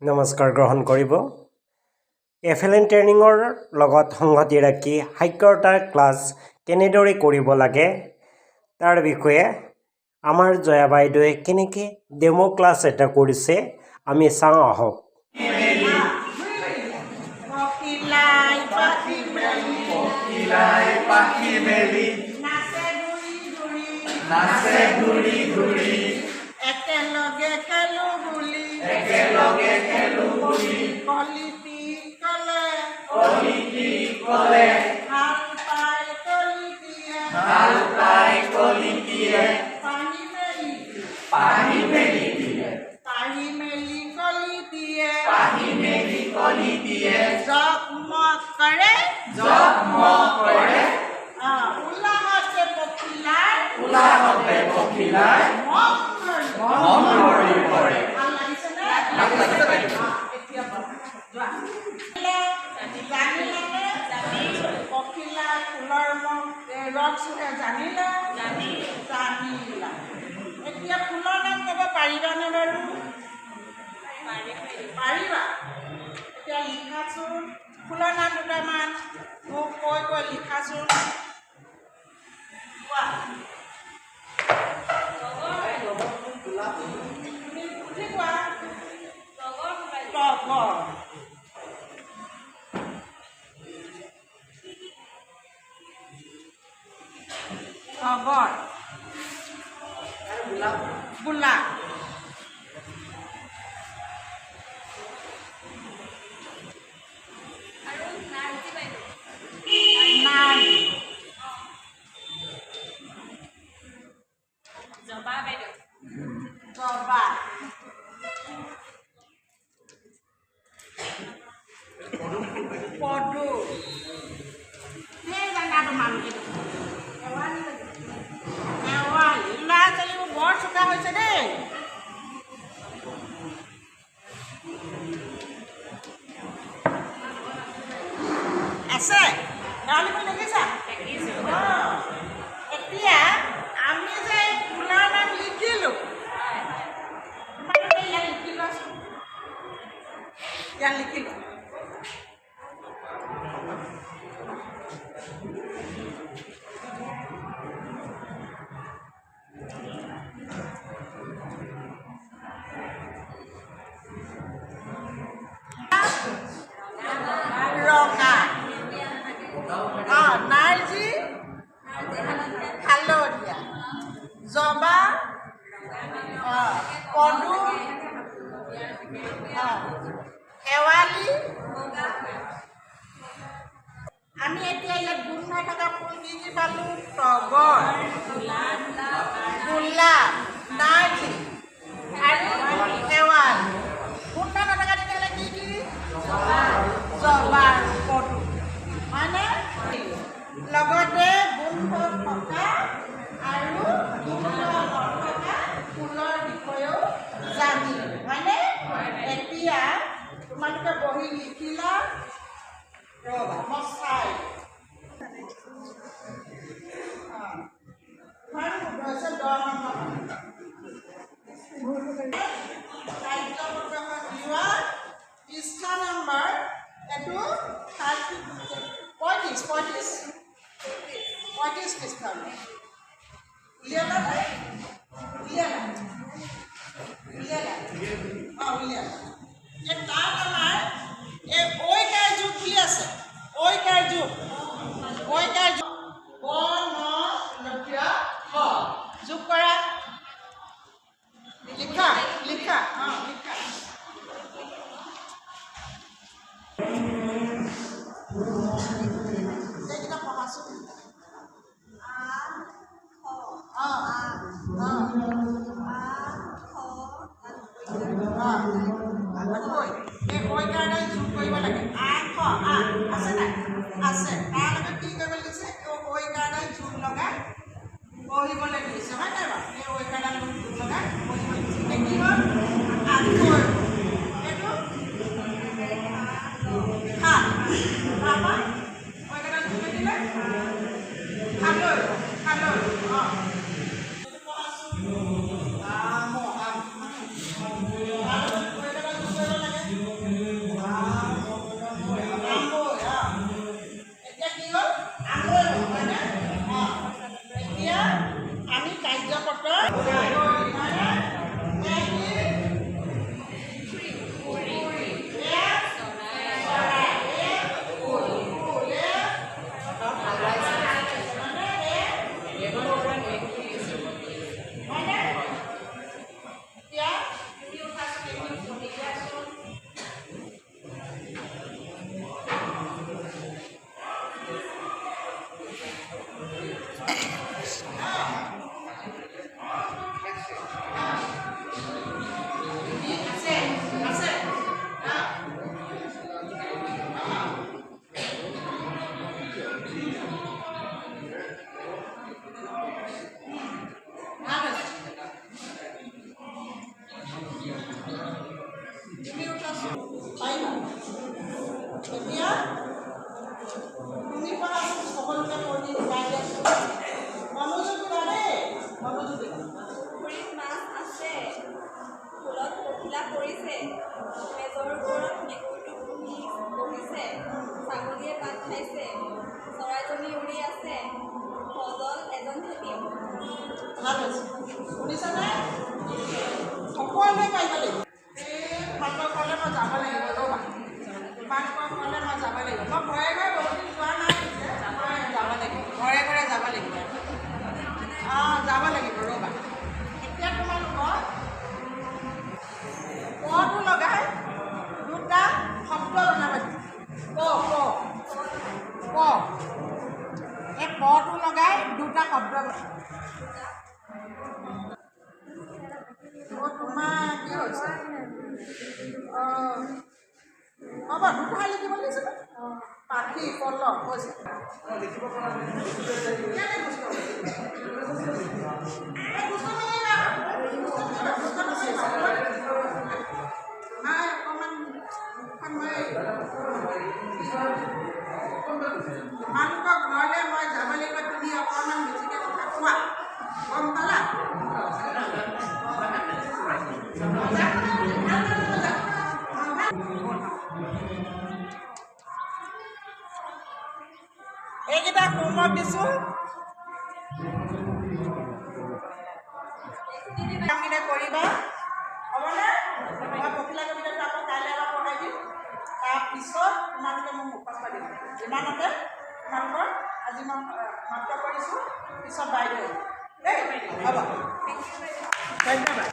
নমস্কাৰ গ্ৰহণ কৰিব FLN ট্ৰেইনিঙৰ লগত সংগতি ৰাখি সাক্ষৰতাৰ ক্লাছ কেনেদৰে কৰিব লাগে তাৰ বিষয়ে আমাৰ জয়া বাইদেৱে কেনেকৈ ডেমো ক্লাছ এটা কৰিছে আমি চাওঁ আহক নাচে ঘূৰি ঘূৰি একেলগে খেলো বুলি কলিতি কলে ভাল পাই কলিতিয়ে পাহি মেলি কলিতিয়ে জগমগ কৰে উলাহতে পখিলাই মন ভৰি পৰে পখিলা ফুলৰ ৰস জানিলা এতিয়া ফুলৰ নাম ক'ব পাৰিবানে বাৰু পাৰিবা এতিয়া লিখাচোন ফুলৰ নাম দুটামান মোক কৈ লিখাচোন Togor, Bulak, Nari, Zoba, Podu, ini jangan ada malu itu. বৰ চোকা হৈছে দেই আছে গাঁৱলীবোৰ দেখিছা এতিয়া আমি যে ফুলৰ নাম লিখিলোঁ ইয়াত লিখিলোঁ জবা পদু শেৱালি আমি এতিয়া ইয়াত গোন্ধ থকা ফুল কি পালোঁ তগৰ গোলাপ নাৰ্জি আৰু শেৱালি গোন্ধ নথকা তেতিয়াহ'লে কি জবা পদু হয়নে লগতে গোন্ধ থকা আৰু ফুলৰ বিষয়েও জানি হয়নে এতিয়া তোমালোকে বহি লিখিলা ৰ'বা মই চাই পৃষ্ঠা নম্বৰ এইটো 35 পৃষ্ঠা উলিয়ালা তাত আমাৰ এই ঐকাৰ যুগ কি আছে ঐকাৰ যুগ যোগ কৰা লিখা এইকেইটা পঢ়াচোন যোগ কৰিব লাগে আছে নাই আছে তাৰ লগত কি কৰিব লাগিছে ঐ কাৰণে যোগ লগাই পঢ়িবলৈ দিছে হয় নাই বাৰু এই ঐ কাৰণে যোগ লগাই পঢ়িবলৈ দিছে কি হ'ল আখৰ এইটো খাল তাৰপৰা ঐ কাৰণে যোগ দিলে খালৈ এতিয়া তুমি পৰা সকলোকে পঢ়ি শিকাই দিয়াছোঁ মনোযোগ দিবা দেই মনোযোগ দিবা পুখুৰীত মাছ আছে ফুলত পখিলা পৰিছে মেজৰ ওপৰত মেকুৰীটো বহিছে ছাগলীয়ে পাত খাইছে চৰাইজনী উৰি আছে সজল এজন থাকিম ভাল হৈছে শুনিছানে সকলোৱে পাৰিব লাগিব এই তোমালোকৰ ঘৰলৈ মই যাব লাগিব ৰ'বা তোমালোকৰ ঘৰলৈ মই যাব লাগিব মই ঘৰে ঘৰে বহুত দিন যোৱা নাই যাব লাগিব ঘৰে ঘৰে যাব লাগিব যাব লাগিব ৰ'বা এতিয়া তোমালোকৰ কটো লগাই দুটা শব্দ বনাব ক এই কটো লগাই দুটা শব্দ তোমাৰ কি হৈছে হ'ব দুটা লিখিব লাগিছিলে পাখি পল্ল হৈছে তোমালোকৰ ঘৰলৈ মই যাব লাগিব তুমি অকণমান বেছিকৈ কথা কোৱা গম পালা এইকেইটা হোমৱৰ্ক দিছোঁ কামকেইটা কৰিবা হ'বনে মই পখিলা কবিতাটো আকৌ কাইলৈ এবাৰ পঢ়াই দিম তাৰপিছত তোমালোকে মোক মুখস্থ দিম যিমানতে তোমালোকৰ আজি মই সমাপ্ত কৰিছোঁ পিছত বাইদেউ দেই হ'ব ধন্যবাদ